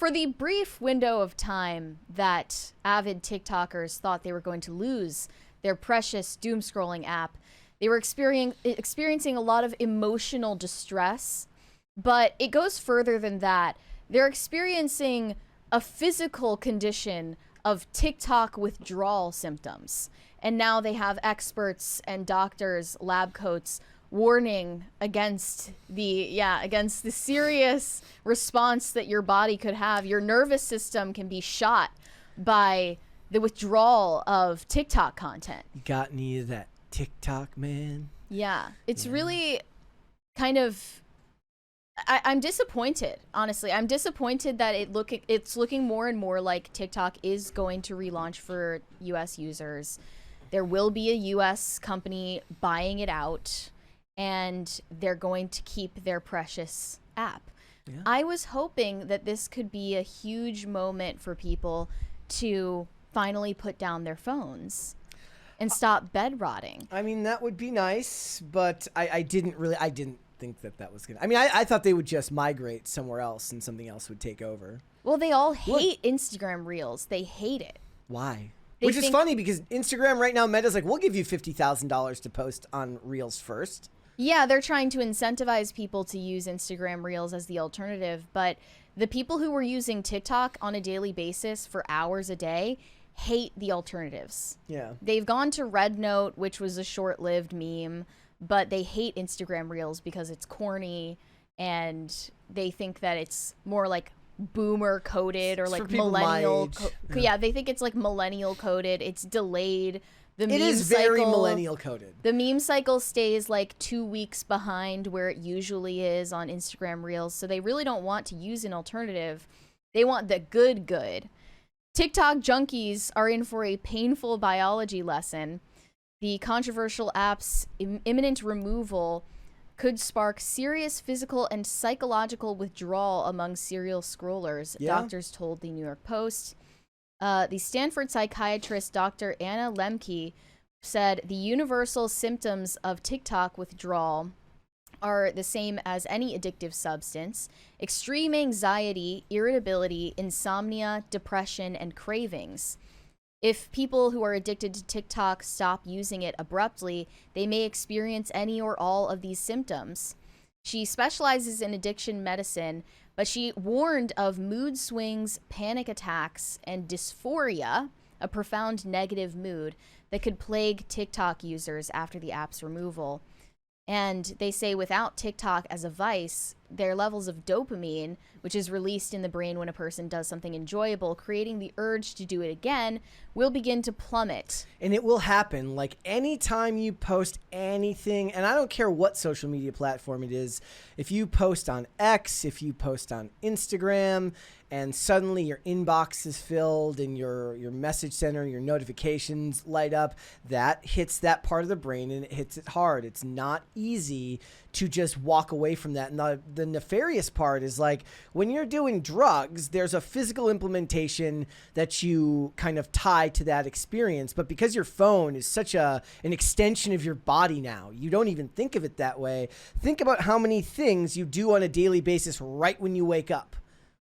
for the brief window of time that avid TikTokers thought they were going to lose their precious doom scrolling app, they were experiencing a lot of emotional distress, but it goes further than that. They're experiencing a physical condition of TikTok withdrawal symptoms. And now they have experts and doctors, lab coats, warning against the serious response that your body could have. Your nervous system can be shot by the withdrawal of TikTok content. You got any of that TikTok, man? Yeah, it's really kind of... I'm disappointed, honestly. I'm disappointed that it's looking more and more like TikTok is going to relaunch for U.S. users. There will be a U.S. company buying it out, and they're going to keep their precious app. Yeah. I was hoping that this could be a huge moment for people to finally put down their phones and stop bed rotting. I mean, that would be nice, but I didn't think that was gonna. I mean, I thought they would just migrate somewhere else and something else would take over. Well, they all hate Instagram Reels. They hate it. Why? Which is funny because Instagram right now, Meta's like, we'll give you $50,000 to post on Reels first. Yeah, they're trying to incentivize people to use Instagram Reels as the alternative, but the people who were using TikTok on a daily basis for hours a day hate the alternatives. Yeah. They've gone to Red Note, which was a short-lived meme, but they hate Instagram Reels because it's corny and they think that it's more like boomer coded or like millennial. Yeah, they think it's like millennial coded. It's delayed. It is very millennial coded. The meme cycle stays like 2 weeks behind where it usually is on Instagram Reels. So they really don't want to use an alternative. They want the good. TikTok junkies are in for a painful biology lesson. The controversial app's imminent removal could spark serious physical and psychological withdrawal among serial scrollers, doctors told the New York Post. The Stanford psychiatrist Dr. Anna Lemke said the universal symptoms of TikTok withdrawal are the same as any addictive substance: extreme anxiety, irritability, insomnia, depression, and cravings. If people who are addicted to TikTok stop using it abruptly, they may experience any or all of these symptoms. She specializes in addiction medicine, but she warned of mood swings, panic attacks, and dysphoria, a profound negative mood that could plague TikTok users after the app's removal. And they say without TikTok as a vice, their levels of dopamine, which is released in the brain when a person does something enjoyable, creating the urge to do it again, will begin to plummet. And it will happen. Like anytime you post anything, and I don't care what social media platform it is, if you post on X, if you post on Instagram, and suddenly your inbox is filled and your message center, your notifications light up, that hits that part of the brain and it hits it hard. It's not easy to just walk away from that. And the nefarious part is like when you're doing drugs, there's a physical implementation that you kind of tie to that experience. But because your phone is such an extension of your body now, you don't even think of it that way. Think about how many things you do on a daily basis right when you wake up.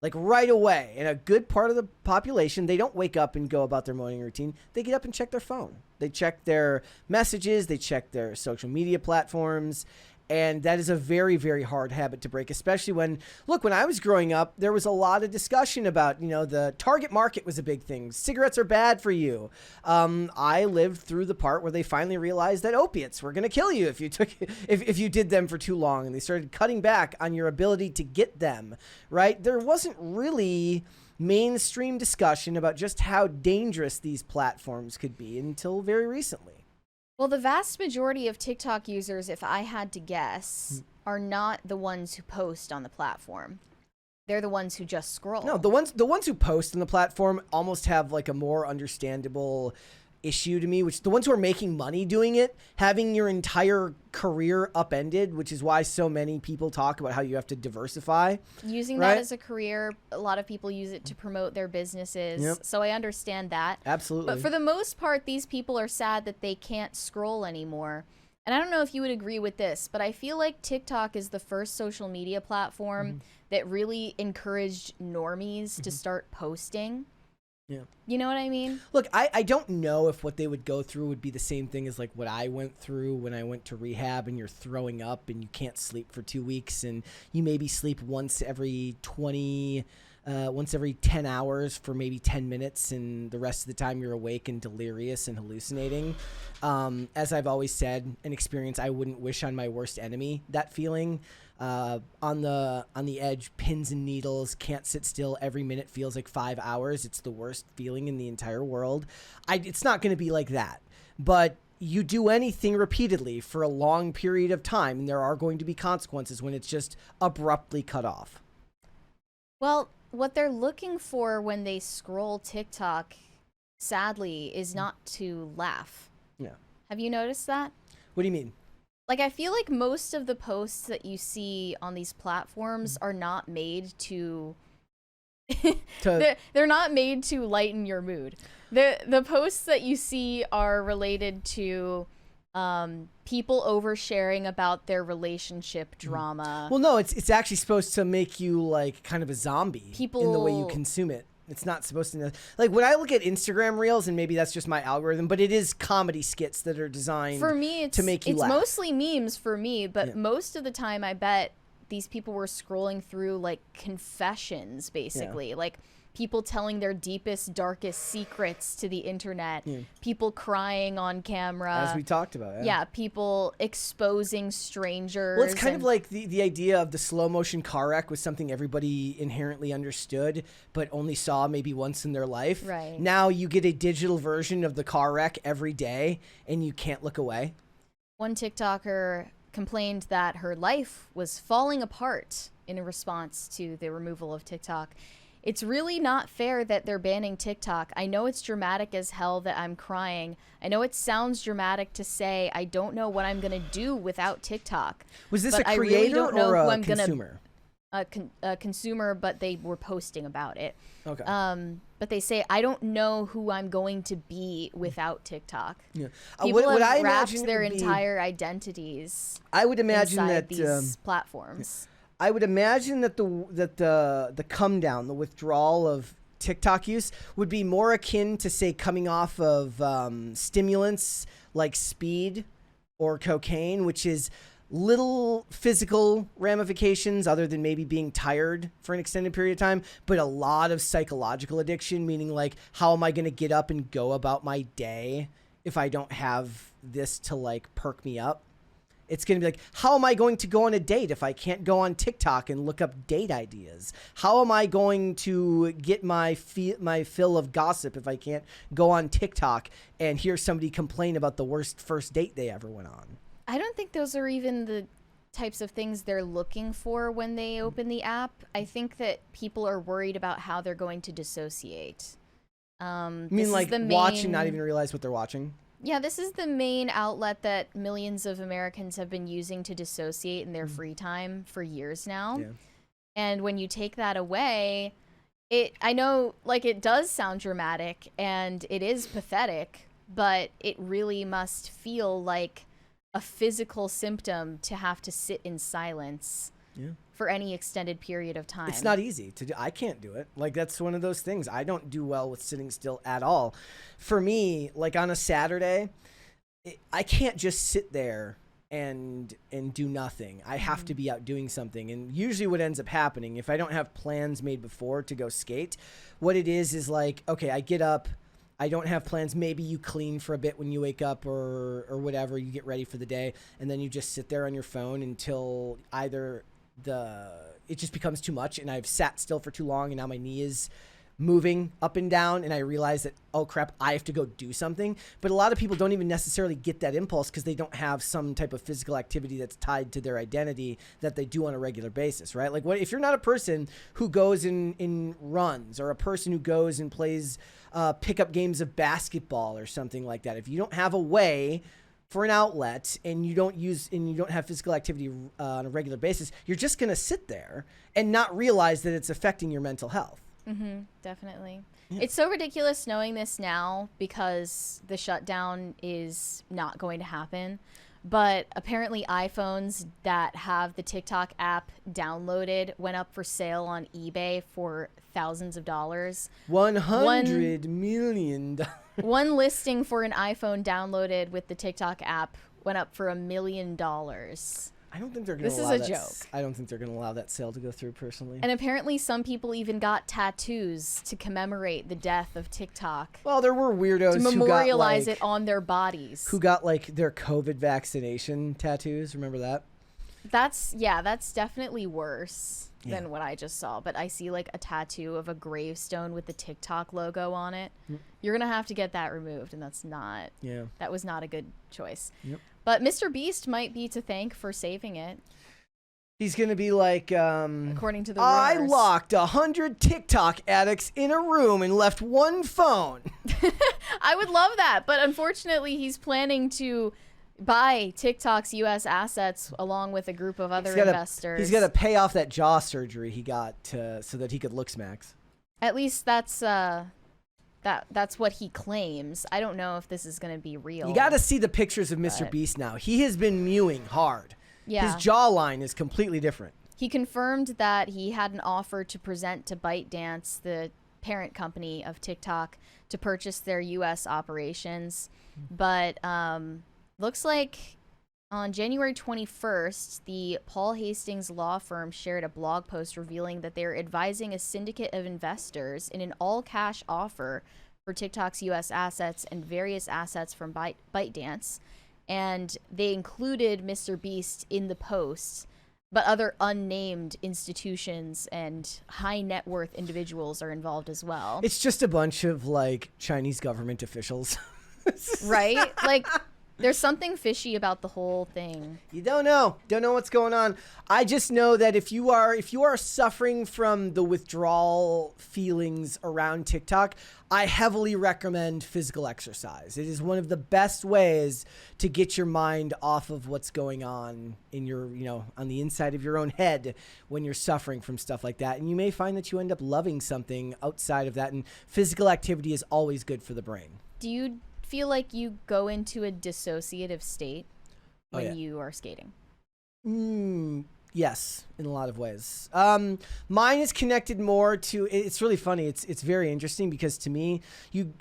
Like right away. And a good part of the population, they don't wake up and go about their morning routine. They get up and check their phone. They check their messages. They check their social media platforms. And that is a very, very hard habit to break, especially when I was growing up, there was a lot of discussion about, the target market was a big thing. Cigarettes are bad for you. I lived through the part where they finally realized that opiates were going to kill you if you did them for too long, and they started cutting back on your ability to get them, right? There wasn't really mainstream discussion about just how dangerous these platforms could be until very recently. Well, the vast majority of TikTok users, if I had to guess, are not the ones who post on the platform. They're the ones who just scroll. No, the ones who post on the platform almost have like a more understandable issue to me, which the ones who are making money doing it, having your entire career upended, which is why so many people talk about how you have to diversify. Using that as a career, a lot of people use it to promote their businesses. Yep. So I understand that. Absolutely. But for the most part, these people are sad that they can't scroll anymore. And I don't know if you would agree with this, but I feel like TikTok is the first social media platform that really encouraged normies to start posting. Yeah. You know what I mean? Look, I don't know if what they would go through would be the same thing as like what I went through when I went to rehab, and you're throwing up and you can't sleep for 2 weeks, and you maybe sleep once every 10 hours for maybe 10 minutes, and the rest of the time you're awake and delirious and hallucinating. As I've always said, an experience I wouldn't wish on my worst enemy, that feeling. On the edge, pins and needles, can't sit still, every minute feels like 5 hours. It's the worst feeling in the entire world. It's not going to be like that, but you do anything repeatedly for a long period of time, and there are going to be consequences when it's just abruptly cut off. Well, what they're looking for when they scroll TikTok, sadly, is not to laugh. Yeah. Have you noticed that? What do you mean? Like, I feel like most of the posts that you see on these platforms are not made to they're not made to lighten your mood. The posts that you see are related to people oversharing about their relationship drama. Well, no, it's actually supposed to make you like kind of a zombie in the way you consume it. It's not supposed to, like, when I look at Instagram Reels, and maybe that's just my algorithm, but it is comedy skits that are designed for me, to make you laugh. It's mostly memes for me, but most of the time I bet these people were scrolling through like confessions, basically, like people telling their deepest, darkest secrets to the internet, people crying on camera. As we talked about. Yeah, people exposing strangers. Well, it's kind of like the idea of the slow motion car wreck was something everybody inherently understood, but only saw maybe once in their life. Right. Now you get a digital version of the car wreck every day, and you can't look away. One TikToker complained that her life was falling apart in response to the removal of TikTok. It's really not fair that they're banning TikTok. I know it's dramatic as hell that I'm crying. I know it sounds dramatic to say I don't know what I'm going to do without TikTok. Was this a creator really don't know or who a I'm consumer? A consumer, but they were posting about it. Okay. But they say, I don't know who I'm going to be without TikTok. Yeah. People have wrapped their entire identities I would imagine inside that these platforms. I would imagine that the come down, the withdrawal of TikTok use would be more akin to, say, coming off of stimulants like speed or cocaine, which is little physical ramifications other than maybe being tired for an extended period of time, but a lot of psychological addiction, meaning like, how am I going to get up and go about my day if I don't have this to like perk me up? It's going to be like, how am I going to go on a date if I can't go on TikTok and look up date ideas? How am I going to get my fill of gossip if I can't go on TikTok and hear somebody complain about the worst first date they ever went on? I don't think those are even the types of things they're looking for when they open the app. I think that people are worried about how they're going to dissociate. You mean like watch and not even realize what they're watching? Yeah, this is the main outlet that millions of Americans have been using to dissociate in their free time for years now. Yeah. And when you take that away, I know, like, it does sound dramatic and it is pathetic, but it really must feel like a physical symptom to have to sit in silence for any extended period of time. It's not easy to do. I can't do it. Like, that's one of those things. I don't do well with sitting still at all. For me, like on a Saturday, I can't just sit there and do nothing. I have to be out doing something. And usually what ends up happening, if I don't have plans made before to go skate, what it is like, okay, I get up, I don't have plans. Maybe you clean for a bit when you wake up or whatever, you get ready for the day, and then you just sit there on your phone until either it just becomes too much and I've sat still for too long and now my knee is moving up and down and I realize that, oh crap, I have to go do something. But a lot of people don't even necessarily get that impulse because they don't have some type of physical activity that's tied to their identity that they do on a regular basis, right? Like, what if you're not a person who goes in runs, or a person who goes and plays pickup games of basketball or something like that? If you don't have a way for an outlet and you don't have physical activity on a regular basis, you're just going to sit there and not realize that it's affecting your mental health. Mm-hmm, definitely. Yeah. It's so ridiculous knowing this now because the shutdown is not going to happen. But apparently iPhones that have the TikTok app downloaded went up for sale on eBay for thousands of dollars. $100 million. One listing for an iPhone downloaded with the TikTok app went up for $1 million. I don't think they're going to allow that. This is a joke. I don't think they're going to allow that sale to go through personally. And apparently some people even got tattoos to commemorate the death of TikTok. Well, there were weirdos to memorialize it on their bodies. Who got like their COVID vaccination tattoos. Remember that? That's definitely worse than what I just saw. But I see like a tattoo of a gravestone with the TikTok logo on it. You're going to have to get that removed, and that was not a good choice. Yep. But Mr. Beast might be to thank for saving it. He's going to be like, according to the rumors, I locked 100 TikTok addicts in a room and left one phone. I would love that. But unfortunately, he's planning to buy TikTok's U.S. assets along with a group of other investors. He's got to pay off that jaw surgery he got so that he could look smacks. At least that's what he claims. I don't know if this is going to be real. You got to see the pictures of Mr. Beast now. He has been mewing hard. Yeah. His jawline is completely different. He confirmed that he had an offer to present to ByteDance, the parent company of TikTok, to purchase their U.S. operations. But looks like on January 21st, the Paul Hastings law firm shared a blog post revealing that they are advising a syndicate of investors in an all-cash offer for TikTok's U.S. assets and various assets from ByteDance. And they included Mr. Beast in the post, but other unnamed institutions and high net worth individuals are involved as well. It's just a bunch of like Chinese government officials. Right? Like, there's something fishy about the whole thing. You don't know what's going on. I just know that if you are suffering from the withdrawal feelings around TikTok, I heavily recommend physical exercise. It is one of the best ways to get your mind off of what's going on in your, on the inside of your own head when you're suffering from stuff like that. And you may find that you end up loving something outside of that. And physical activity is always good for the brain. Do you feel like you go into a dissociative state when you are skating? Yes, in a lot of ways. Mine is connected more to, it's really funny. It's very interesting because to me,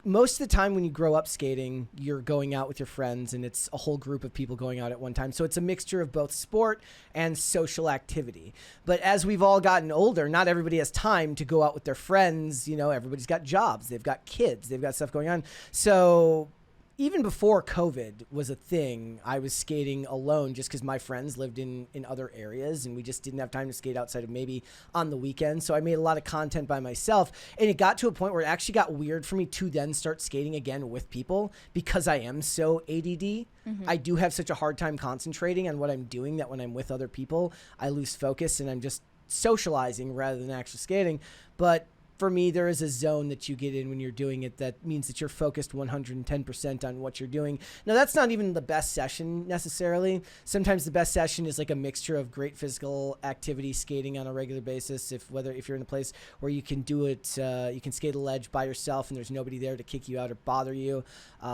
most of the time when you grow up skating, you're going out with your friends and it's a whole group of people going out at one time. So it's a mixture of both sport and social activity. But as we've all gotten older, not everybody has time to go out with their friends. Everybody's got jobs, they've got kids, they've got stuff going on. So even before COVID was a thing, I was skating alone just because my friends lived in other areas and we just didn't have time to skate outside of maybe on the weekend. So I made a lot of content by myself, and it got to a point where it actually got weird for me to then start skating again with people because I am so ADD. Mm-hmm. I do have such a hard time concentrating on what I'm doing that when I'm with other people, I lose focus and I'm just socializing rather than actually skating. But for me, there is a zone that you get in when you're doing it that means that you're focused 110% on what you're doing. Now, that's not even the best session necessarily. Sometimes the best session is like a mixture of great physical activity, skating on a regular basis. If you're in a place where you can do it, you can skate a ledge by yourself and there's nobody there to kick you out or bother you.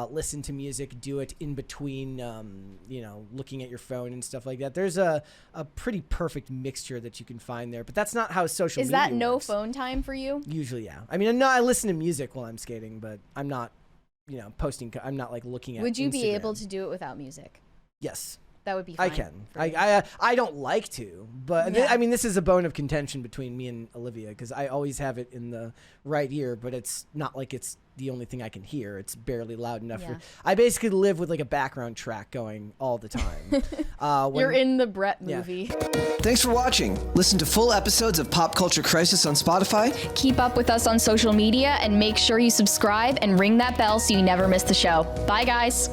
Listen to music, do it in between, looking at your phone and stuff like that. There's a pretty perfect mixture that you can find there, but that's not how social media works. Is that no phone time for you? Usually, yeah. I mean, I listen to music while I'm skating, but I'm not, posting. I'm not like looking at. Would you be Instagram. able to do it without music? Yes. That would be fine. I can. I don't like to, but Yeah. this is a bone of contention between me and Olivia because I always have it in the right ear, but it's not like it's the only thing I can hear. It's barely loud enough. Yeah. I basically live with like a background track going all the time. You're in the Brett movie. Yeah. Thanks for watching. Listen to full episodes of Pop Culture Crisis on Spotify. Keep up with us on social media and make sure you subscribe and ring that bell so you never miss the show. Bye, guys.